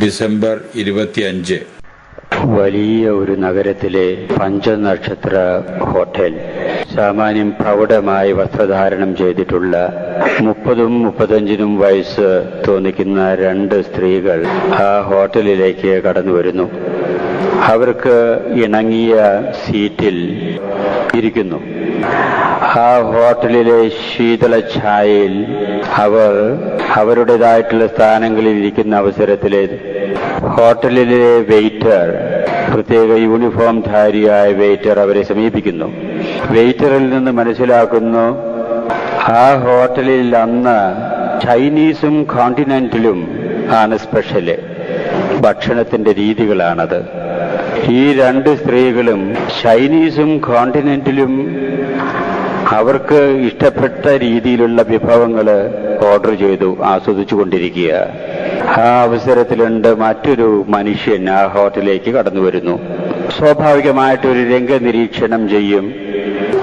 December 25. വലിയ ഒരു നഗരത്തിലെ പഞ്ചനക്ഷത്ര ഹോട്ടൽ. സാമാന്യം പ്രൗഢമായി വസ്ത്രധാരണം ചെയ്തിട്ടുള്ള 30-35 വയസ്സ് തോന്നിക്കുന്ന 2 സ്ത്രീകൾ ആ ഹോട്ടലിലേക്ക് കടന്നു വരുന്നു. അവർക്ക് ഇണങ്ങിയ സീറ്റിൽ ഇരിക്കുന്നു. ആ ഹോട്ടലിലെ ശീതള ഛായയിൽ അവർ അവരുടേതായിട്ടുള്ള സ്ഥാനങ്ങളിൽ ഇരിക്കുന്ന അവസരത്തിൽ ഹോട്ടലിലെ വെയിറ്റർ, പ്രത്യേക യൂണിഫോം ധാരിയായ വെയിറ്റർ അവരെ സമീപിക്കുന്നു. വെയിറ്ററിൽ നിന്ന് മനസ്സിലാക്കുന്നു ആ ഹോട്ടലിൽ അന്ന് ചൈനീസും കോണ്ടിനെന്റലും ആണ് സ്പെഷ്യല്. ഭക്ഷണത്തിന്റെ രീതികളാണത്. ഈ 2 സ്ത്രീകളും ചൈനീസും കോണ്ടിനെന്റലും അവർക്ക് ഇഷ്ടപ്പെട്ട രീതിയിലുള്ള വിഭവങ്ങൾ ഓർഡർ ചെയ്തു ആസ്വദിച്ചു കൊണ്ടിരിക്കുക. ആ അവസരത്തിലുണ്ട് മറ്റൊരു മനുഷ്യൻ ആ ഹോട്ടലിലേക്ക് കടന്നു വരുന്നു. സ്വാഭാവികമായിട്ടൊരു രംഗനിരീക്ഷണം ചെയ്യും.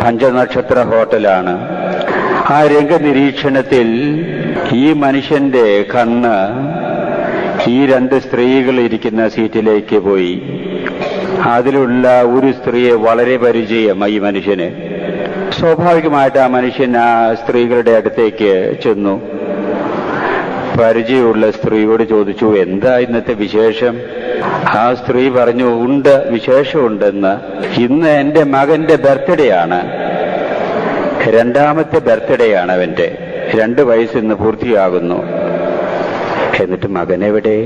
പഞ്ചനക്ഷത്ര ഹോട്ടലാണ്. ആ രംഗനിരീക്ഷണത്തിൽ ഈ മനുഷ്യന്റെ കണ്ണ് ഈ 2 സ്ത്രീകൾ ഇരിക്കുന്ന സീറ്റിലേക്ക് പോയി. അതിലുള്ള ഒരു സ്ത്രീയെ വളരെ പരിചയം ഈ മനുഷ്യന്. സ്വാഭാവികമായിട്ട് ആ മനുഷ്യൻ ആ സ്ത്രീകളുടെ അടുത്തേക്ക് ചെന്നു. പരിചയമുള്ള സ്ത്രീയോട് ചോദിച്ചു, എന്താ ഇന്നത്തെ വിശേഷം? ആ സ്ത്രീ പറഞ്ഞു, ഉണ്ട്, വിശേഷമുണ്ടെന്ന്. ഇന്ന് എൻ്റെ മകന്റെ ബർത്ത്ഡേ ആണ്. 2ാമത്തെ ബർത്ത്ഡേ ആണ് അവന്റെ. 2 വയസ്സ് ഇന്ന് പൂർത്തിയാകുന്നു. എന്നിട്ട് മകനെവിടെ?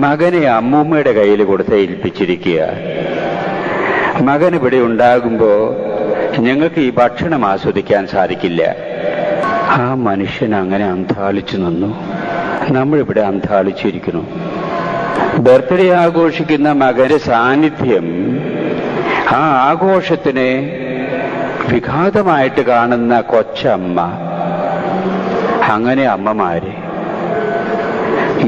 മകനെ അമ്മൂമ്മയുടെ കയ്യിൽ കൊടുത്ത് ഏൽപ്പിച്ചിരിക്കുക. മകൻ ഇവിടെ ഉണ്ടാകുമ്പോ ഞങ്ങൾക്ക് ഈ ഭക്ഷണം ആസ്വദിക്കാൻ സാധിക്കില്ല. ആ മനുഷ്യൻ അങ്ങനെ അന്താളിച്ചു നിന്നു. നമ്മളിവിടെ അന്താളിച്ചിരിക്കുന്നു. ബർത്ത്ഡേ ആഘോഷിക്കുന്ന മകന്റെ സാന്നിധ്യം, ആ ആഘോഷത്തിനെ വിഘാതമായിട്ട് കാണുന്ന കൊച്ചമ്മ. അങ്ങനെ അമ്മമാര്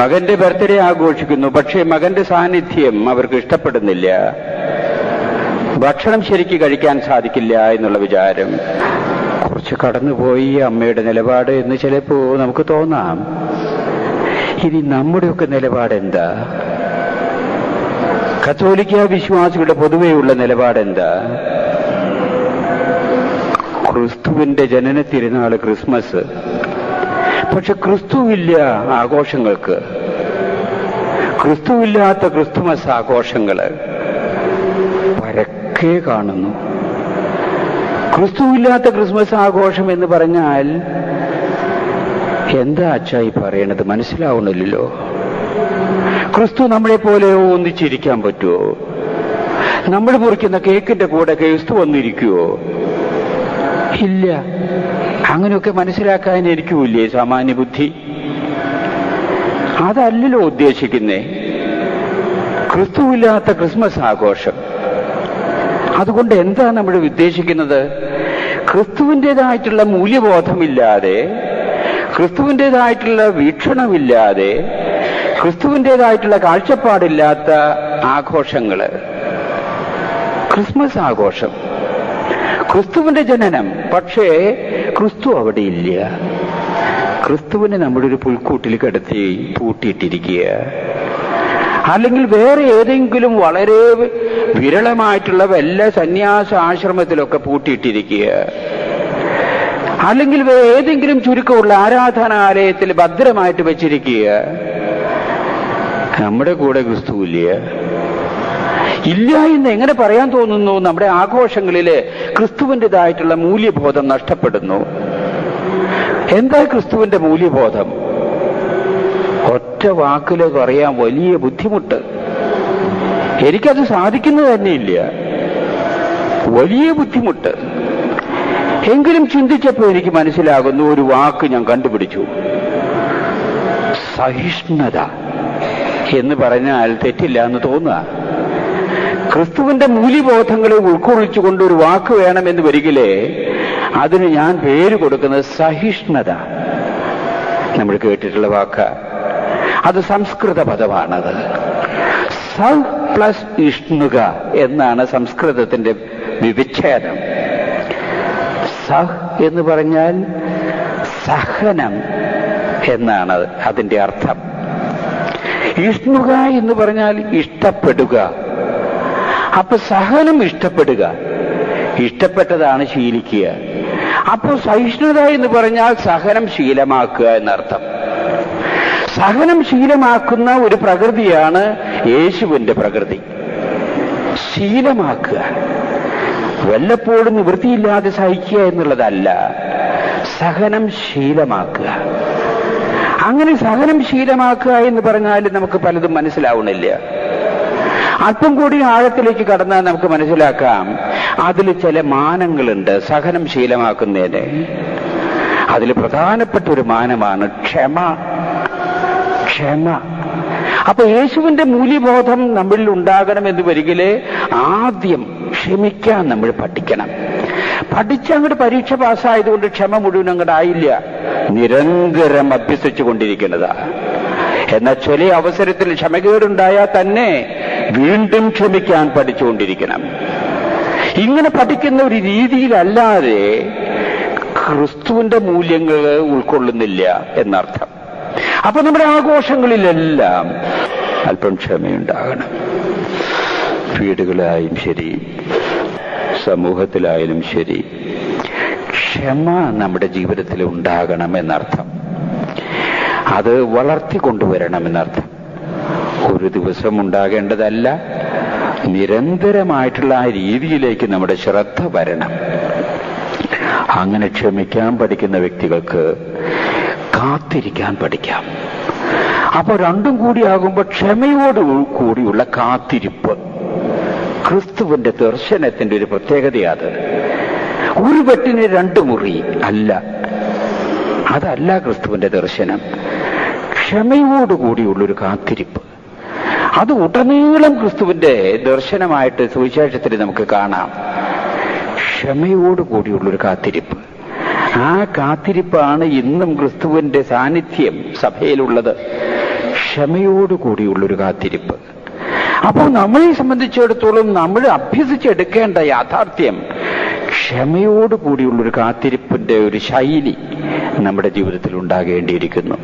മകന്റെ ബർത്ത്ഡേ ആഘോഷിക്കുന്നു, പക്ഷേ മകന്റെ സാന്നിധ്യം അവർക്ക് ഇഷ്ടപ്പെടുന്നില്ല. ഭക്ഷണം ശരിക്ക് കഴിക്കാൻ സാധിക്കില്ല എന്നുള്ള വിചാരം. കുറച്ച് കടന്നുപോയി അമ്മയുടെ നിലപാട് എന്ന് ചിലപ്പോ നമുക്ക് തോന്നാം. ഇനി നമ്മുടെയൊക്കെ നിലപാടെന്താ? കത്തോലിക്ക വിശ്വാസികളുടെ പൊതുവെയുള്ള നിലപാടെന്താ? ക്രിസ്തുവിന്റെ ജനന തിരുനാള് ക്രിസ്മസ്. പക്ഷെ ക്രിസ്തുവില്ല ആഘോഷങ്ങൾക്ക്. ക്രിസ്തുവില്ലാത്ത ക്രിസ്തുമസ് ആഘോഷങ്ങള് പരക്കെ കാണുന്നു. ക്രിസ്തുവില്ലാത്ത ക്രിസ്മസ് ആഘോഷം എന്ന് പറഞ്ഞാൽ എന്താ അച്ചായി പറയണത്? മനസ്സിലാവണില്ലല്ലോ. ക്രിസ്തു നമ്മളെ പോലെ ഒന്നിച്ചിരിക്കാൻ പറ്റുമോ? നമ്മൾ മുറിക്കുന്ന കേക്കിന്റെ കൂടെ ക്രിസ്തു വന്നിരിക്കുവോ? ഇല്ല. അങ്ങനെയൊക്കെ മനസ്സിലാക്കാൻ എനിക്കുമില്ലേ സാമാന്യ ബുദ്ധി? അതല്ലല്ലോ ഉദ്ദേശിക്കുന്നേ. ക്രിസ്തുവില്ലാത്ത ക്രിസ്മസ് ആഘോഷം. അതുകൊണ്ട് എന്താ നമ്മൾ ഉദ്ദേശിക്കുന്നത്? ക്രിസ്തുവിൻ്റെതായിട്ടുള്ള മൂല്യബോധമില്ലാതെ, ക്രിസ്തുവിൻ്റെതായിട്ടുള്ള വീക്ഷണമില്ലാതെ, ക്രിസ്തുവിൻ്റെതായിട്ടുള്ള കാഴ്ചപ്പാടില്ലാത്ത ആഘോഷങ്ങള്. ക്രിസ്മസ് ആഘോഷം, ക്രിസ്തുവിന്റെ ജനനം, പക്ഷേ ക്രിസ്തു അവിടെ ഇല്ല. ക്രിസ്തുവിനെ നമ്മുടെ ഒരു പുൽക്കൂട്ടിൽ കിടത്തി പൂട്ടിയിട്ടിരിക്കുക. അല്ലെങ്കിൽ വേറെ ഏതെങ്കിലും വളരെ വിരളമായിട്ടുള്ള വല്ല സന്യാസ ആശ്രമത്തിലൊക്കെ പൂട്ടിയിട്ടിരിക്കുക. അല്ലെങ്കിൽ ഏതെങ്കിലും ചുരുക്കമുള്ള ആരാധനാലയത്തിൽ ഭദ്രമായിട്ട് വെച്ചിരിക്കുക. നമ്മുടെ കൂടെ ക്രിസ്തുവില്ല. ഇല്ല എന്ന് എങ്ങനെ പറയാൻ തോന്നുന്നു? നമ്മുടെ ആഘോഷങ്ങളില് ക്രിസ്തുവിൻ്റെതായിട്ടുള്ള മൂല്യബോധം നഷ്ടപ്പെടുന്നു. എന്താ ക്രിസ്തുവിന്റെ മൂല്യബോധം? ഒറ്റ വാക്കില് പറയാൻ വലിയ ബുദ്ധിമുട്ട്. എനിക്കത് സാധിക്കുന്നത് തന്നെയില്ല. വലിയ ബുദ്ധിമുട്ട്. എങ്കിലും ചിന്തിച്ചപ്പോൾ എനിക്ക് മനസ്സിലാകുന്നു, ഒരു വാക്ക് ഞാൻ കണ്ടുപിടിച്ചു. സഹിഷ്ണുത എന്ന് പറഞ്ഞാൽ തെറ്റില്ല എന്ന് തോന്നുക. ക്രിസ്തുവിന്റെ മൂല്യബോധങ്ങളെ ഉൾക്കൊള്ളിച്ചുകൊണ്ട് ഒരു വാക്ക് വേണമെന്ന് വരികിലേ അതിന് ഞാൻ പേര് കൊടുക്കുന്നത് സഹിഷ്ണുത. നമ്മൾ കേട്ടിട്ടുള്ള വാക്ക. അത് സംസ്കൃത പദമാണത്. സഹ് പ്ലസ് ഇഷ്ണുക എന്നാണ് സംസ്കൃതത്തിന്റെ വിവിച്ഛേദം. സഹ് എന്ന് പറഞ്ഞാൽ സഹനം എന്നാണ് അതിന്റെ അർത്ഥം. ഇഷ്ണുക എന്ന് പറഞ്ഞാൽ ഇഷ്ടപ്പെടുക. അപ്പൊ സഹനം ഇഷ്ടപ്പെടുക, ഇഷ്ടപ്പെട്ടതാണ് ശീലിക്കുക. അപ്പൊ സഹിഷ്ണുത എന്ന് പറഞ്ഞാൽ സഹനം ശീലമാക്കുക എന്നർത്ഥം. സഹനം ശീലമാക്കുന്ന ഒരു പ്രകൃതിയാണ് യേശുവിന്റെ പ്രകൃതി. ശീലമാക്കുക, വല്ലപ്പോഴും നിവൃത്തിയില്ലാതെ സഹിക്കുക എന്നുള്ളതല്ല, സഹനം ശീലമാക്കുക. അങ്ങനെ സഹനം ശീലമാക്കുക എന്ന് പറഞ്ഞാൽ നമുക്ക് പലതും മനസ്സിലാവണില്ല. അല്പം കൂടി ആഴത്തിലേക്ക് കടന്നാൽ നമുക്ക് മനസ്സിലാക്കാം, അതിൽ ചില മാനങ്ങളുണ്ട് സഹനം ശീലമാക്കുന്നതിന്. അതിൽ പ്രധാനപ്പെട്ട ഒരു മാനമാണ് ക്ഷമ. ക്ഷമ. അപ്പൊ യേശുവിന്റെ മൂല്യബോധം നമ്മളിൽ ഉണ്ടാകണമെന്ന് വരികില് ആദ്യം ക്ഷമിക്കാൻ നമ്മൾ പഠിക്കണം. പഠിച്ചങ്ങോട്ട് പരീക്ഷ പാസ്സായതുകൊണ്ട് ക്ഷമ മുഴുവൻ അങ്ങോട്ട് ആയില്ല, നിരന്തരം അഭ്യസിച്ചു കൊണ്ടിരിക്കുന്നതാ. എന്നാൽ ചില അവസരത്തിൽ ക്ഷമകേടുണ്ടായാൽ തന്നെ വീണ്ടും ക്ഷമിക്കാൻ പഠിച്ചുകൊണ്ടിരിക്കണം. ഇങ്ങനെ പഠിക്കുന്ന ഒരു രീതിയിലല്ലാതെ ക്രിസ്തുവിന്റെ മൂല്യങ്ങൾ ഉൾക്കൊള്ളുന്നില്ല എന്നർത്ഥം. അപ്പൊ നമ്മുടെ ആഘോഷങ്ങളിലെല്ലാം അല്പം ക്ഷമയുണ്ടാകണം. വീടുകളായും ശരി, സമൂഹത്തിലായാലും ശരി, ക്ഷമ നമ്മുടെ ജീവിതത്തിൽ ഉണ്ടാകണം എന്നർത്ഥം. അത് വളർത്തിക്കൊണ്ടുവരണമെന്നർത്ഥം. ഒരു ദിവസം ഉണ്ടാകേണ്ടതല്ല, നിരന്തരമായിട്ടുള്ള ആ രീതിയിലേക്ക് നമ്മുടെ ശ്രദ്ധ വരണം. അങ്ങനെ ക്ഷമിക്കാൻ പഠിക്കുന്ന വ്യക്തികൾക്ക് കാത്തിരിക്കാൻ പഠിക്കാം. അപ്പൊ രണ്ടും കൂടിയാകുമ്പോൾ ക്ഷമയോട് കൂടിയുള്ള കാത്തിരിപ്പ് ക്രിസ്തുവിന്റെ ദർശനത്തിന്റെ ഒരു പ്രത്യേകതയാണ്. ഒരു വെട്ടിന് രണ്ട് മുറി അല്ല, അതല്ല ക്രിസ്തുവിന്റെ ദർശനം. ക്ഷമയോടുകൂടിയുള്ളൊരു കാത്തിരിപ്പ്, അത് ഉടനീളം ക്രിസ്തുവിന്റെ ദർശനമായിട്ട് സുവിശേഷത്തിൽ നമുക്ക് കാണാം. ക്ഷമയോടുകൂടിയുള്ളൊരു കാത്തിരിപ്പ്. ആ കാത്തിരിപ്പാണ് ഇന്നും ക്രിസ്തുവിന്റെ സാന്നിധ്യം സഭയിലുള്ളത്. ക്ഷമയോടുകൂടിയുള്ളൊരു കാത്തിരിപ്പ്. അപ്പോൾ നമ്മളെ സംബന്ധിച്ചിടത്തോളം നമ്മൾ അഭ്യസിച്ചെടുക്കേണ്ട യാഥാർത്ഥ്യം ക്ഷമയോടുകൂടിയുള്ളൊരു കാത്തിരിപ്പിന്റെ ഒരു ശൈലി നമ്മുടെ ജീവിതത്തിൽ ഉണ്ടാകേണ്ടിയിരിക്കുന്നു.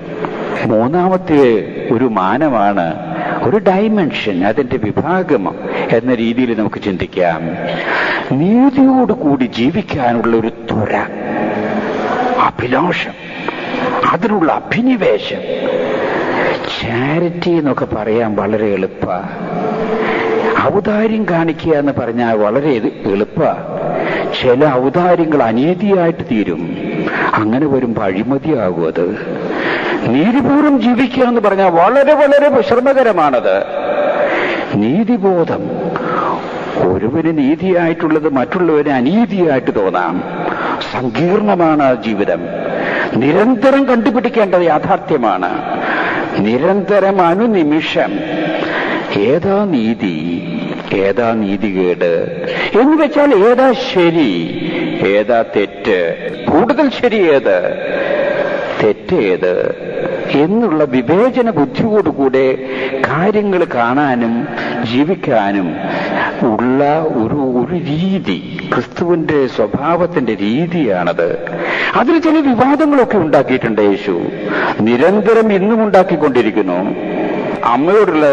മൂന്നാമത്തെ ഒരു മാനമാണ്, ഒരു ഡൈമെൻഷൻ, അതിന്റെ വിഭാഗം എന്ന രീതിയിൽ നമുക്ക് ചിന്തിക്കാം. നീതിയോടുകൂടി ജീവിക്കാനുള്ള ഒരു ത്വര, അഭിലാഷം, അതിനുള്ള അഭിനിവേശം. ചാരിറ്റി എന്നൊക്കെ പറയാൻ വളരെ എളുപ്പ, ഔദാര്യം കാണിക്കുക എന്ന് പറഞ്ഞാൽ വളരെ എളുപ്പ. ചില ഔദാര്യങ്ങൾ അനീതിയായിട്ട് തീരും. അങ്ങനെ വരുമ്പോൾ അഴിമതിയാകും. അത് നീതിപൂർവ്വം ജീവിക്കുക എന്ന് പറഞ്ഞാൽ വളരെ വളരെ ശ്രമകരമാണത്. നീതിബോധം, ഒരുവന് നീതിയായിട്ടുള്ളത് മറ്റുള്ളവന് അനീതിയായിട്ട് തോന്നാം. സങ്കീർണമാണ് ജീവിതം. നിരന്തരം കണ്ടുപിടിക്കേണ്ട യാഥാർത്ഥ്യമാണ്. നിരന്തരം അനുനിമിഷം ഏതാ നീതി, ഏതാ നീതികേട് എന്ന് വെച്ചാൽ ഏതാ ശരി, ഏതാ തെറ്റ്, കൂടുതൽ ശരി ഏത്, തെറ്റ് ഏത് എന്നുള്ള വിവേചന ബുദ്ധിയോടുകൂടെ കാര്യങ്ങൾ കാണാനും ജീവിക്കാനും ഉള്ള ഒരു രീതി, ക്രിസ്തുവിന്റെ സ്വഭാവത്തിന്റെ രീതിയാണത്. അതിൽ ചില വിവാദങ്ങളൊക്കെ ഉണ്ടാക്കിയിട്ടുണ്ട് യേശു, നിരന്തരം ഇന്നും ഉണ്ടാക്കിക്കൊണ്ടിരിക്കുന്നു. അമ്മയോടുള്ള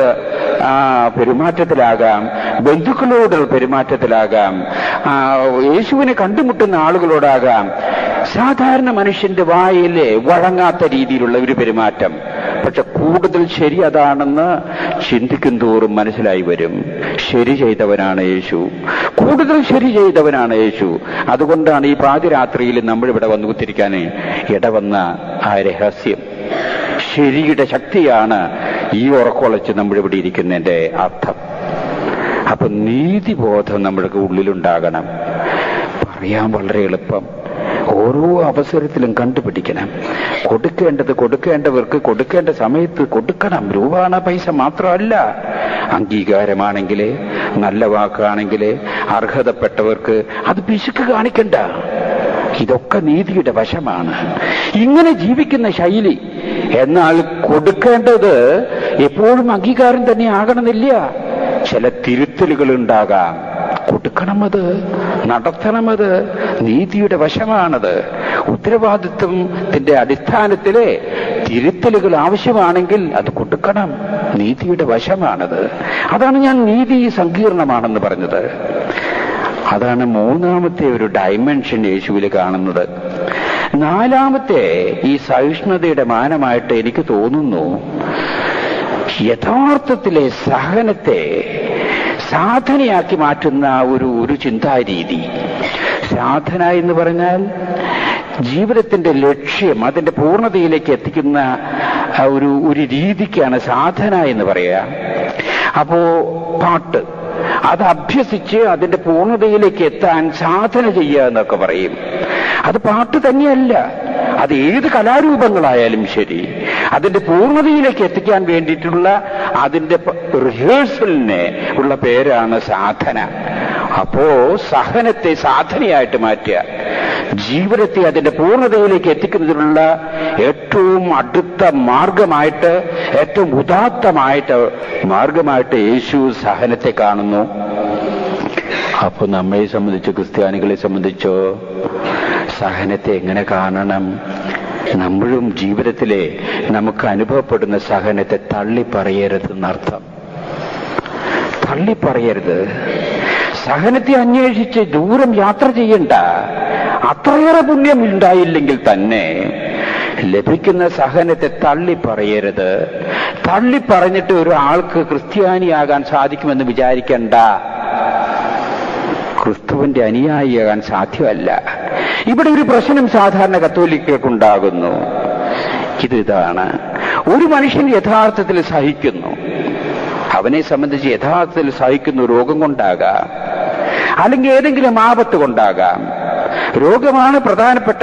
പെരുമാറ്റത്തിലാകാം, ബന്ധുക്കളോടുള്ള പെരുമാറ്റത്തിലാകാം, യേശുവിനെ കണ്ടുമുട്ടുന്ന ആളുകളോടാകാം. സാധാരണ മനുഷ്യന്റെ വായിലെ വഴങ്ങാത്ത രീതിയിലുള്ള ഒരു പെരുമാറ്റം. പക്ഷെ കൂടുതൽ ശരി അതാണെന്ന് ചിന്തിക്കും തോറും മനസ്സിലായി വരും, ശരി ചെയ്തവനാണ് യേശു, കൂടുതൽ ശരി ചെയ്തവനാണ് യേശു. അതുകൊണ്ടാണ് ഈ പാതിരാത്രിയിൽ നമ്മളിവിടെ വന്നു കുത്തിരിക്കാൻ ഇടവന്ന ആ രഹസ്യം. ശരിയുടെ ശക്തിയാണ് ഈ ഉറക്കൊളച്ച് നമ്മളിവിടെ ഇരിക്കുന്നതിന്റെ അർത്ഥം. അപ്പൊ നീതിബോധം നമ്മുടെ ഉള്ളിലുണ്ടാകണം. പറയാൻ വളരെ എളുപ്പം, ഓരോ അവസരത്തിലും കണ്ടുപിടിക്കണം. കൊടുക്കേണ്ടത് കൊടുക്കേണ്ടവർക്ക് കൊടുക്കേണ്ട സമയത്ത് കൊടുക്കണം. രൂപാണ പൈസ മാത്രമല്ല, അംഗീകാരമാണെങ്കിൽ, നല്ല വാക്കാണെങ്കിൽ, അർഹതപ്പെട്ടവർക്ക് അത് പിശുക്ക് കാണിക്കണ്ട. ഇതൊക്കെ നീതിയുടെ വശമാണ്. ഇങ്ങനെ ജീവിക്കുന്ന ശൈലി. എന്നാൽ കൊടുക്കേണ്ടത് എപ്പോഴും അംഗീകാരം തന്നെ ആകണമെന്നില്ല. ചില തിരുത്തലുകൾ ഉണ്ടാകാം. കൊടുക്കണമത്, നടത്തണമത്, നീതിയുടെ വശമാണത്. ഉത്തരവാദിത്വത്തിന്റെ അടിസ്ഥാനത്തിലെ തിരുത്തലുകൾ ആവശ്യമാണെങ്കിൽ അത് കൊടുക്കണം. നീതിയുടെ വശമാണത്. അതാണ് ഞാൻ നീതി സങ്കീർണമാണെന്ന് പറഞ്ഞത്. അതാണ് മൂന്നാമത്തെ ഒരു ഡയമെൻഷൻ യേശുവിൽ കാണുന്നത്. നാലാമത്തെ ഈ സഹിഷ്ണുതയുടെ മാനമായിട്ട് എനിക്ക് തോന്നുന്നു, യഥാർത്ഥത്തിലെ സഹനത്തെ സാധനയാക്കി മാറ്റുന്ന ഒരു ചിന്താരീതി. സാധന എന്ന് പറഞ്ഞാൽ ജീവിതത്തിന്റെ ലക്ഷ്യം, അതിന്റെ പൂർണ്ണതയിലേക്ക് എത്തിക്കുന്ന ഒരു രീതിക്കാണ് സാധന എന്ന് പറയുക. അപ്പോ പാട്ട് അത് അഭ്യസിച്ച് അതിന്റെ പൂർണ്ണതയിലേക്ക് എത്താൻ സാധന ചെയ്യുക എന്നൊക്കെ പറയും. അത് പാട്ട് തന്നെയല്ല, അത് ഏത് കലാരൂപങ്ങളായാലും ശരി, അതിന്റെ പൂർണ്ണതയിലേക്ക് എത്തിക്കാൻ വേണ്ടിയിട്ടുള്ള അതിന്റെ റിഹേഴ്സലിന് ഉള്ള പേരാണ് സാധന. അപ്പോ സഹനത്തെ സാധനയായിട്ട് മാറ്റുക, ജീവിതത്തെ അതിന്റെ പൂർണ്ണതയിലേക്ക് എത്തിക്കുന്നതിനുള്ള ഏറ്റവും അടുത്ത മാർഗമായിട്ട്, ഏറ്റവും ഉദാത്തമായിട്ട് മാർഗമായിട്ട് യേശു സഹനത്തെ കാണുന്നു. അപ്പൊ നമ്മെ സംബന്ധിച്ചോ ക്രിസ്ത്യാനികളെ സംബന്ധിച്ചോ സഹനത്തെ എങ്ങനെ കാണണം? നമ്മളും ജീവിതത്തിലെ നമുക്ക് അനുഭവപ്പെടുന്ന സഹനത്തെ തള്ളിപ്പറയരുതെന്നർത്ഥം. തള്ളിപ്പറയരുത്. സഹനത്തെ അന്വേഷിച്ച് ദൂരം യാത്ര ചെയ്യണ്ട. അത്രയേറെ പുണ്യം ഉണ്ടായില്ലെങ്കിൽ തന്നെ ലഭിക്കുന്ന സഹനത്തെ തള്ളിപ്പറയരുത്. തള്ളിപ്പറഞ്ഞിട്ട് ഒരാൾക്ക് ക്രിസ്ത്യാനിയാകാൻ സാധിക്കുമെന്ന് വിചാരിക്കണ്ട. ക്രിസ്തുവിന്റെ അനുയായിയാകാൻ സാധ്യമല്ല. ഇവിടെ ഒരു പ്രശ്നം സാധാരണ കത്തോലിക്കർക്കുണ്ടാകുന്നു. ഇതാണ്, ഒരു മനുഷ്യൻ യഥാർത്ഥത്തിൽ സഹിക്കുന്നു, അവനെ സംബന്ധിച്ച് യഥാർത്ഥത്തിൽ സഹിക്കുന്നു. രോഗം കൊണ്ടാകാം, അല്ലെങ്കിൽ ഏതെങ്കിലും ആപത്ത് കൊണ്ടാകാം. രോഗമാണ് പ്രധാനപ്പെട്ട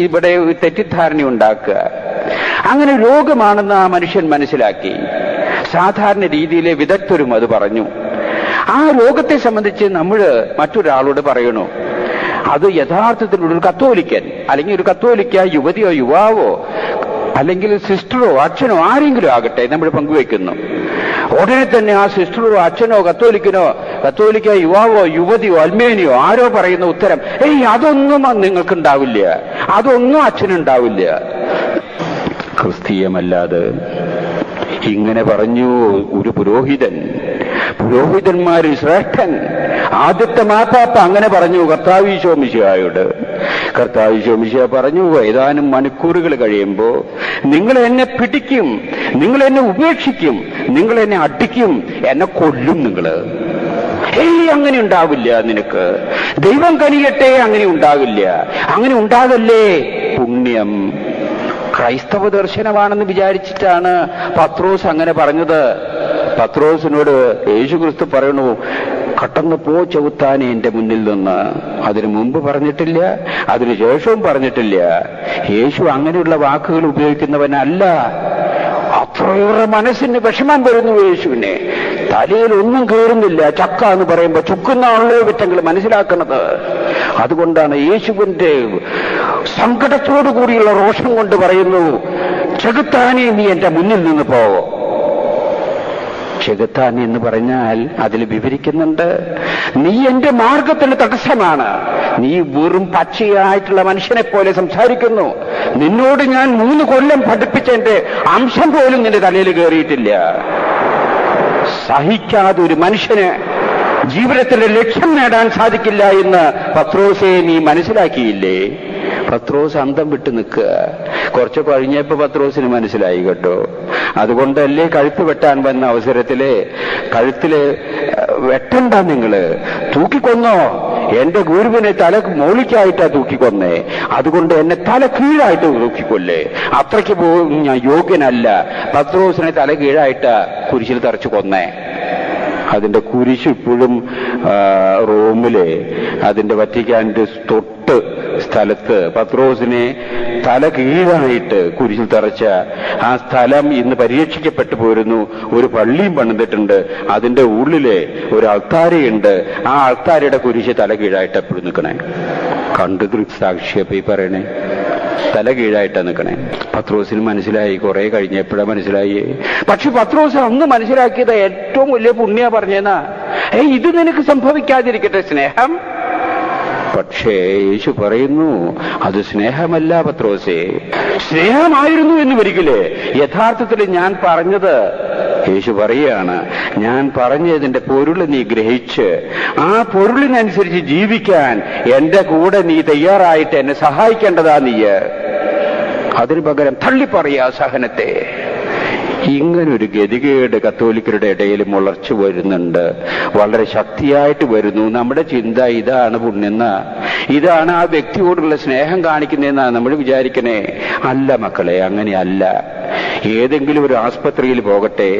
ഇവിടെ തെറ്റിദ്ധാരണ ഉണ്ടാക്കുക. അങ്ങനെ രോഗമാണെന്ന് ആ മനുഷ്യൻ മനസ്സിലാക്കി. സാധാരണ രീതിയിലെ വിദഗ്ധരും അത് പറഞ്ഞു. ആ രോഗത്തെ സംബന്ധിച്ച് നമ്മൾ മറ്റൊരാളോട് പറയണു, അത് യഥാർത്ഥത്തിൽ ഒരു കത്തോലിക്കൻ അല്ലെങ്കിൽ ഒരു കത്തോലിക്ക യുവതിയോ യുവാവോ അല്ലെങ്കിൽ സിസ്റ്ററോ അച്ഛനോ ആരെങ്കിലും ആകട്ടെ നമ്മൾ പങ്കുവെക്കുന്നു. ഉടനെ തന്നെ ആ സിസ്റ്ററോ അച്ഛനോ കത്തോലിക്കനോ കത്തോലിക്ക യുവാവോ യുവതിയോ അൽമേനിയോ ആരോ പറയുന്ന ഉത്തരം, അതൊന്നും നിങ്ങൾക്കുണ്ടാവില്ല, അതൊന്നും അച്ഛനുണ്ടാവില്ല. ക്രിസ്തീയമല്ലാതെ ഇങ്ങനെ പറഞ്ഞു ഒരു പുരോഹിതന്മാരിൽ ശ്രേഷ്ഠൻ, ആദ്യത്തെ മാർപ്പാപ്പ അങ്ങനെ പറഞ്ഞു കർത്താവ് ഈശോ മിശിഹായോട്. കർത്താവ് ഈശോ മിശിഹ പറഞ്ഞു, ഏതാനും മണിക്കൂറുകൾ കഴിയുമ്പോ നിങ്ങൾ എന്നെ പിടിക്കും, നിങ്ങൾ എന്നെ ഉപേക്ഷിക്കും, നിങ്ങൾ എന്നെ അടിക്കും, എന്നെ കൊല്ലും നിങ്ങള്. അങ്ങനെ ഉണ്ടാവില്ല നിനക്ക്. ദൈവം കനിയട്ടെ, അങ്ങനെ ഉണ്ടാകില്ല. അങ്ങനെ ഉണ്ടാകല്ലേ പുണ്യം. ക്രൈസ്തവ ദർശനമാണെന്ന് വിചാരിച്ചിട്ടാണ് പത്രോസ് അങ്ങനെ പറഞ്ഞത്. പത്രോസിനോട് യേശുക്രിസ്തു പറയണു, കട്ടന്ന് പോ ചെവുത്താനെ എന്റെ മുന്നിൽ നിന്ന്. അതിനു മുമ്പ് പറഞ്ഞിട്ടില്ല, അതിനുശേഷവും പറഞ്ഞിട്ടില്ല. യേശു അങ്ങനെയുള്ള വാക്കുകൾ ഉപയോഗിക്കുന്നവനല്ല. അത്രയേറെ മനസ്സിന് വിഷമം വരുന്നു യേശുവിനെ. തലയിൽ ഒന്നും കയറുന്നില്ല. ചക്ക എന്ന് പറയുമ്പോ ചുക്കുന്നാണല്ലോ വിറ്റങ്ങൾ മനസ്സിലാക്കുന്നത്. അതുകൊണ്ടാണ് യേശുവിന്റെ സങ്കടത്തോടു കൂടിയുള്ള രോഷം കൊണ്ട് പറയുന്നു, ചെകുത്താനെ നീ എന്റെ മുന്നിൽ നിന്ന് പോ. ചെകുത്താൻ എന്ന് പറഞ്ഞാൽ അതിൽ വിവരിക്കുന്നുണ്ട്, നീ എന്റെ മാർഗത്തിന് തടസ്സമാണ്. നീ വെറും പച്ചയായിട്ടുള്ള മനുഷ്യനെ പോലെ സംസാരിക്കുന്നു. നിന്നോട് ഞാൻ 3 കൊല്ലം പഠിപ്പിച്ചതിന്റെ അംശം പോലും നിന്റെ തലയിൽ കയറിയിട്ടില്ല. സഹിക്കാതെ ഒരു മനുഷ്യന് ജീവിതത്തിന്റെ ലക്ഷ്യം നേടാൻ സാധിക്കില്ല എന്ന് പത്രോസെ നീ മനസ്സിലാക്കിയില്ലേ? പത്രോസ് അന്തം വിട്ട് നിൽക്കുക. കുറച്ച് കഴിഞ്ഞപ്പോ പത്രോസിന് മനസ്സിലായി കേട്ടോ. അതുകൊണ്ടല്ലേ കഴുത്ത് വെട്ടാൻ വന്ന അവസരത്തില് കഴുത്തില് വെട്ടണ്ട, നിങ്ങള് തൂക്കിക്കൊന്നോ. എന്റെ ഗുരുവിനെ തല മോളിക്കായിട്ടാ തൂക്കിക്കൊന്നേ, അതുകൊണ്ട് എന്നെ തല കീഴായിട്ട് തൂക്കിക്കൊല്ലേ. അത്രയ്ക്ക് പോലും ഞാൻ യോഗ്യനല്ല. പത്രോസിനെ തല കീഴായിട്ടാ കുരിശിൽ തറച്ചു കൊന്നേ. അതിന്റെ കുരിശ് ഇപ്പോഴും റോമിലെ അതിന്റെ വറ്റിക്കാൻ്റെ തൊട്ട് സ്ഥലത്ത് പത്രോസിനെ തല കീഴായിട്ട് കുരിശിൽ തറച്ച ആ സ്ഥലം ഇന്ന് പരീക്ഷിക്കപ്പെട്ടു പോരുന്നു. ഒരു പള്ളിയും പണിതിട്ടുണ്ട്. അതിന്റെ ഉള്ളിലെ ഒരു അൾത്താരയുണ്ട്. ആ അൾത്താരയുടെ കുരിശ് തല കീഴായിട്ട് എപ്പോഴും നിൽക്കണേ. കണ്ടു ദൃക്സാക്ഷിയപ്പ പറയണേ, തല കീഴായിട്ടാ നിൽക്കണേ. പത്രോസിന് മനസ്സിലായി. കുറെ കഴിഞ്ഞപ്പോഴാ മനസ്സിലായി. പക്ഷെ പത്രോസ് അന്ന് മനസ്സിലാക്കിയത് ഏറ്റവും വലിയ പുണ്യ പറഞ്ഞേന്നാ, ഇത് നിനക്ക് സംഭവിക്കാതിരിക്കട്ടെ സ്നേഹം. പക്ഷേ യേശു പറയുന്നു, അത് സ്നേഹമല്ല പത്രോസേ. സ്നേഹമായിരുന്നു എന്ന് വരികില്ലേ? യഥാർത്ഥത്തിൽ ഞാൻ പറഞ്ഞത്, യേശു പറയുകയാണ്, ഞാൻ പറഞ്ഞതിന്റെ പൊരുൾ നീ ഗ്രഹിച്ച് ആ പൊരുളിനനുസരിച്ച് ജീവിക്കാൻ എന്റെ കൂടെ നീ തയ്യാറായിട്ട് എന്നെ സഹായിക്കേണ്ടതാ നീ. അതിനു പകരം തള്ളിപ്പറയാ സഹനത്തെ. ഇങ്ങനൊരു ഗതികേട് കത്തോലിക്കരുടെ ഇടയിൽ മുളർച്ചു വരുന്നുണ്ട്, വളരെ ശക്തിയായിട്ട് വരുന്നു. നമ്മുടെ ചിന്ത ഇതാണ് പുണ്യെന്ന, ഇതാണ് ആ വ്യക്തിയോടുള്ള സ്നേഹം കാണിക്കുന്നതെന്നാണ് നമ്മൾ വിചാരിക്കണേ. അല്ല മക്കളെ, അങ്ങനെയല്ല. ഏതെങ്കിലും ഒരു ആസ്പത്രിയിൽ പോകട്ടെ,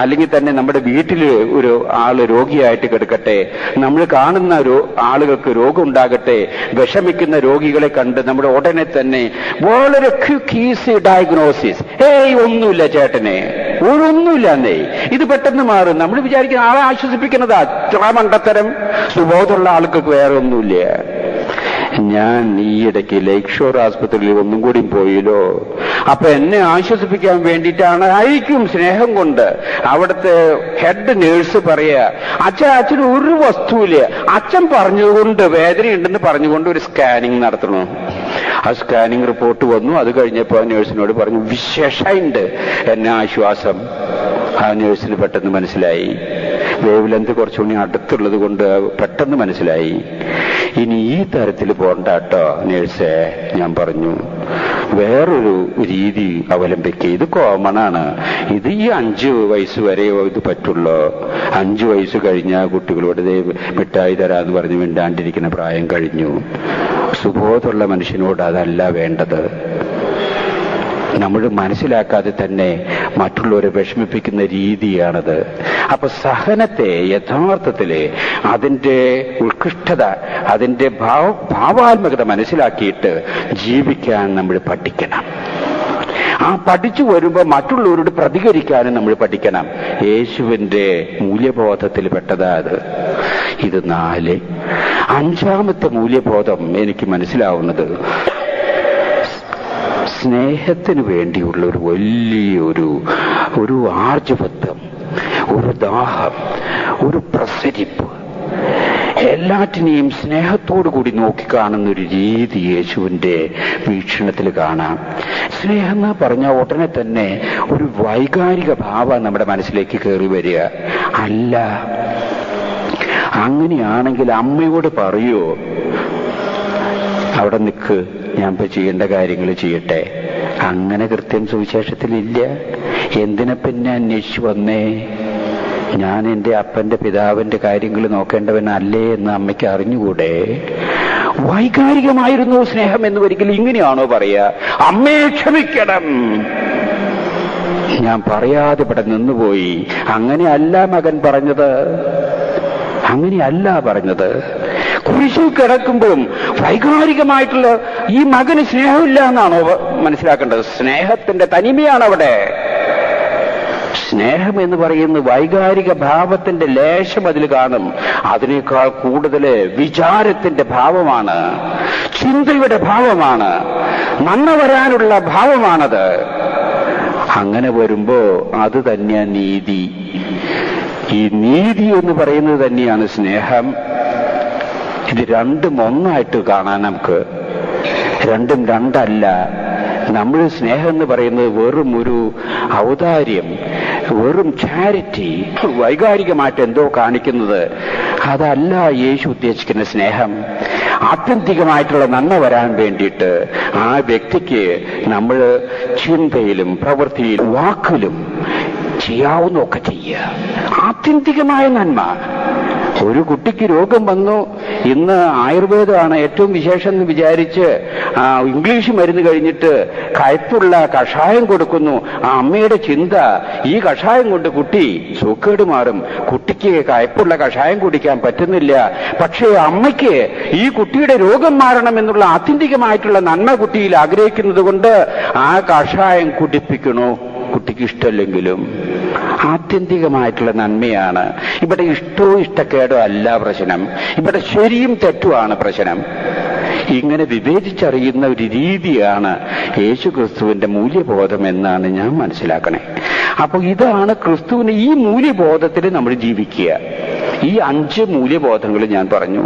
അല്ലെങ്കിൽ തന്നെ നമ്മുടെ വീട്ടിൽ ഒരു ആള് രോഗിയായിട്ട് കിടക്കട്ടെ, നമ്മൾ കാണുന്ന ആളുകൾക്ക് രോഗം ഉണ്ടാകട്ടെ, വിഷമിക്കുന്ന രോഗികളെ കണ്ട് നമ്മുടെ ഉടനെ തന്നെ വളരെ ക്വിക്ക് ഈസി ഡയഗ്നോസിസ്, ഒന്നുമില്ല ചേട്ടനെ, ഒന്നുമില്ല എന്നേ, ഇത് പെട്ടെന്ന് മാറും. നമ്മൾ വിചാരിക്കുന്ന ആളെ ആശ്വസിപ്പിക്കുന്നതാ മണ്ടത്തരം. സുബോധമുള്ള ആൾക്കൊക്കെ വേറെ ഒന്നുമില്ല. ഞാൻ ഈയിടയ്ക്ക് ലേക്ക് ഷോർ ആസ്പത്രിയിൽ ഒന്നും കൂടി പോയില്ലോ. അപ്പൊ എന്നെ ആശ്വസിപ്പിക്കാൻ വേണ്ടിയിട്ടാണ്, ആയിരിക്കും സ്നേഹം കൊണ്ട്. അവിടുത്തെ ഹെഡ് നേഴ്സ് പറയാ, അച്ഛന് ഒരു വസ്തുവില്ല, അച്ഛൻ പറഞ്ഞുകൊണ്ട് വേദനയുണ്ടെന്ന് പറഞ്ഞുകൊണ്ട് ഒരു സ്കാനിങ് നടത്തണു. ആ സ്കാനിങ് റിപ്പോർട്ട് വന്നു. അത് കഴിഞ്ഞപ്പോ നേഴ്സിനോട് പറഞ്ഞു, വിശേഷമുണ്ട്. എന്നെ ആശ്വാസം. ആ നേഴ്സിന് പെട്ടെന്ന് മനസ്സിലായി, വേവ് ലെന്ത് കുറച്ചുകൂടി അടുത്തുള്ളത് കൊണ്ട് പെട്ടെന്ന് മനസ്സിലായി. ഇനി ഈ തരത്തിൽ പോണ്ട കേട്ടോ നേഴ്സേ, ഞാൻ പറഞ്ഞു, വേറൊരു രീതി അവലംബിക്കുക. ഇത് കോമണാണ്. ഇത് ഈ 5 വയസ്സ് വരെ ഇത് പറ്റുള്ളൂ. 5 വയസ്സ് കഴിഞ്ഞാൽ കുട്ടികളോട് മിഠായി തരാന്ന് പറഞ്ഞ് മിണ്ടാണ്ടിരിക്കുന്ന പ്രായം കഴിഞ്ഞു. സുബോധമുള്ള മനുഷ്യനോട് അതല്ല വേണ്ടത്. നമ്മൾ മനസ്സിലാക്കാതെ തന്നെ മറ്റുള്ളവരെ വിഷമിപ്പിക്കുന്ന രീതിയാണത്. അപ്പൊ സഹനത്തെ യഥാർത്ഥത്തില് അതിന്റെ ഉത്കൃഷ്ടത, അതിന്റെ ഭാവാത്മകത മനസ്സിലാക്കിയിട്ട് ജീവിക്കാൻ നമ്മൾ പഠിക്കണം. ആ പഠിച്ചു വരുമ്പോൾ മറ്റുള്ളവരോട് പ്രതികരിക്കാനും നമ്മൾ പഠിക്കണം. യേശുവിന്റെ മൂല്യബോധത്തിൽ പെട്ടതാ അത്. ഇത് 4. 5ാമത്തെ മൂല്യബോധം എനിക്ക് മനസ്സിലാവുന്നത്, സ്നേഹത്തിന് വേണ്ടിയുള്ള ഒരു വലിയൊരു ആർജവത്വം, ഒരു ദാഹം, ഒരു പ്രസരിപ്പ്, എല്ലാറ്റിനെയും സ്നേഹത്തോടു കൂടി നോക്കിക്കാണുന്ന ഒരു രീതി യേശുവിന്റെ വീക്ഷണത്തിൽ കാണാം. സ്നേഹം എന്ന് പറഞ്ഞാൽ ഉടനെ തന്നെ ഒരു വൈകാരിക ഭാവം നമ്മുടെ മനസ്സിലേക്ക് കയറി വരിക അല്ല. അങ്ങനെയാണെങ്കിൽ അമ്മയോട് പറയോ, അവിടെ നിൽക്ക്, ഞാൻ ഇപ്പൊ ചെയ്യേണ്ട കാര്യങ്ങൾ ചെയ്യട്ടെ. അങ്ങനെ കൃത്യം സുവിശേഷത്തിലില്ല. എന്തിനെ പിന്നെ അന്വേഷിച്ചു വന്നേ? ഞാൻ എന്റെ അപ്പന്റെ പിതാവിന്റെ കാര്യങ്ങൾ നോക്കേണ്ടവനല്ലേ എന്ന് അമ്മയ്ക്ക് അറിഞ്ഞുകൂടെ? വൈകാരികമായിരുന്നു സ്നേഹം എന്ന് ഒരിക്കലും ഇങ്ങനെയാണോ പറയാ? അമ്മയെ ക്ഷമിക്കണം, ഞാൻ പറയാതെ ഇവിടെ നിന്നുപോയി. അങ്ങനെയല്ല മകൻ പറഞ്ഞത്, അങ്ങനെയല്ല പറഞ്ഞത്. കുരിശിൽ കിടക്കുമ്പോഴും വൈകാരികമായിട്ടുള്ള ഈ മകന് സ്നേഹമില്ല എന്നാണോ മനസ്സിലാക്കേണ്ടത്? സ്നേഹത്തിന്റെ തനിമയാണ് അവിടെ. സ്നേഹം എന്ന് പറയുന്നത് വൈകാരിക ഭാവത്തിന്റെ ലേശം അതിൽ കാണും. അതിനേക്കാൾ കൂടുതൽ വിചാരത്തിന്റെ ഭാവമാണ്, ചിന്തയുടെ ഭാവമാണ്, നന്മ വരാനുള്ള ഭാവമാണത്. അങ്ങനെ വരുമ്പോ അത് തന്നെയാ നീതി. ഈ നീതി എന്ന് പറയുന്നത് തന്നെയാണ് സ്നേഹം. ഇത് രണ്ടും ഒന്നായിട്ട് കാണാൻ നമുക്ക്. രണ്ടും രണ്ടല്ല. നമ്മൾ സ്നേഹം എന്ന് പറയുന്നത് വെറും ഒരു ഔദാര്യം, വെറും ചാരിറ്റി, വൈകാരികമായിട്ട് എന്തോ കാണിക്കുന്നത് അതല്ല യേശു ഉദ്ദേശിക്കുന്ന സ്നേഹം. ആത്യന്തികമായിട്ടുള്ള നന്മ വരാൻ വേണ്ടിയിട്ട് ആ വ്യക്തിക്ക് നമ്മൾ ചിന്തയിലും പ്രവൃത്തിയിലും വാക്കിലും ചെയ്യാവുന്നൊക്കെ ചെയ്യുക. ആത്യന്തികമായ നന്മ. ഒരു കുട്ടിക്ക് രോഗം വന്നു, ഇന്ന് ആയുർവേദമാണ് ഏറ്റവും വിശേഷം എന്ന് വിചാരിച്ച് ഇംഗ്ലീഷ് മരുന്ന് കഴിഞ്ഞിട്ട് കയ്പുള്ള കഷായം കൊടുക്കുന്നു. ആ അമ്മയുടെ ചിന്ത, ഈ കഷായം കൊണ്ട് കുട്ടി സൂക്കേട് മാറും. കുട്ടിക്ക് കയ്പുള്ള കഷായം കുടിക്കാൻ പറ്റുന്നില്ല. പക്ഷേ അമ്മയ്ക്ക് ഈ കുട്ടിയുടെ രോഗം മാറണം എന്നുള്ള ആത്യന്തികമായിട്ടുള്ള നന്മ കുട്ടിയിൽ ആഗ്രഹിക്കുന്നത് കൊണ്ട് ആ കഷായം കുടിപ്പിക്കണോ, കുട്ടിക്ക് ഇഷ്ടമല്ലെങ്കിലും. ആത്യന്തികമായിട്ടുള്ള നന്മയാണ് ഇവിടെ. ഇഷ്ടവും ഇഷ്ടക്കേടോ അല്ല പ്രശ്നം. ഇവിടെ ശരിയും തെറ്റുമാണ് പ്രശ്നം. ഇങ്ങനെ വിവേചിച്ചറിയുന്ന ഒരു രീതിയാണ് യേശു ക്രിസ്തുവിന്റെ മൂല്യബോധം എന്നാണ് ഞാൻ മനസ്സിലാക്കണേ. അപ്പൊ ഇതാണ് ക്രിസ്തുവിന് ഈ മൂല്യബോധത്തിൽ നമ്മൾ ജീവിക്കുക. ഈ 5 മൂല്യബോധങ്ങൾ ഞാൻ പറഞ്ഞു.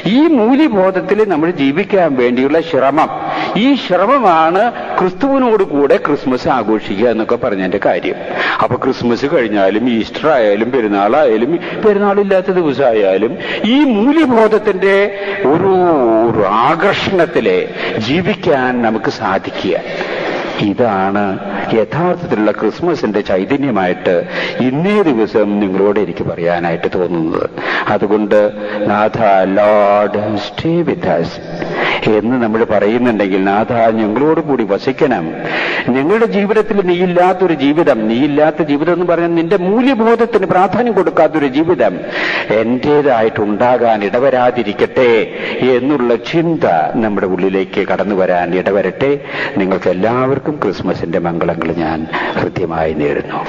ഈ മൂല്യബോധത്തിൽ നമ്മൾ ജീവിക്കാൻ വേണ്ടിയുള്ള ശ്രമം, ഈ ശ്രമമാണ് ക്രിസ്തുവിനോട് കൂടെ ക്രിസ്മസ് ആഘോഷിക്കുക എന്നൊക്കെ പറഞ്ഞതിന്റെ കാര്യം. അപ്പൊ ക്രിസ്മസ് കഴിഞ്ഞാലും ഈസ്റ്റർ ആയാലും പെരുന്നാളായാലും പെരുന്നാളില്ലാത്ത ദിവസമായാലും ഈ മൂല്യബോധത്തിന്റെ ഒരു ആകർഷണത്തിലെ ജീവിക്കാൻ നമുക്ക് സാധിക്കുക. ഇതാണ് യഥാർത്ഥത്തിലുള്ള ക്രിസ്മസിന്റെ ചൈതന്യമായിട്ട് ഇന്നേ ദിവസം നിങ്ങളോട് എനിക്ക് പറയാനായിട്ട് തോന്നുന്നത്. അതുകൊണ്ട് നാഥ, ലോർഡ് സ്റ്റേ വിത്ത് us എന്ന് നമ്മൾ പറയുന്നുണ്ടെങ്കിൽ, നാഥ ഞങ്ങളോട് കൂടി വസിക്കണം. ഞങ്ങളുടെ ജീവിതത്തിൽ നീയില്ലാത്ത ജീവിതം എന്ന് പറഞ്ഞാൽ നിന്റെ മൂല്യബോധത്തിന് പ്രാധാന്യം കൊടുക്കാത്തൊരു ജീവിതം എന്റേതായിട്ടുണ്ടാകാൻ ഇടവരാതിരിക്കട്ടെ എന്നുള്ള ചിന്ത നമ്മുടെ ഉള്ളിലേക്ക് കടന്നു വരാൻ ഇടവരട്ടെ. നിങ്ങൾക്ക് എല്ലാവർക്കും ക്രിസ്മസിന്റെ മംഗളങ്ങൾ ഞാൻ ഹൃദ്യമായി നേരുന്നു.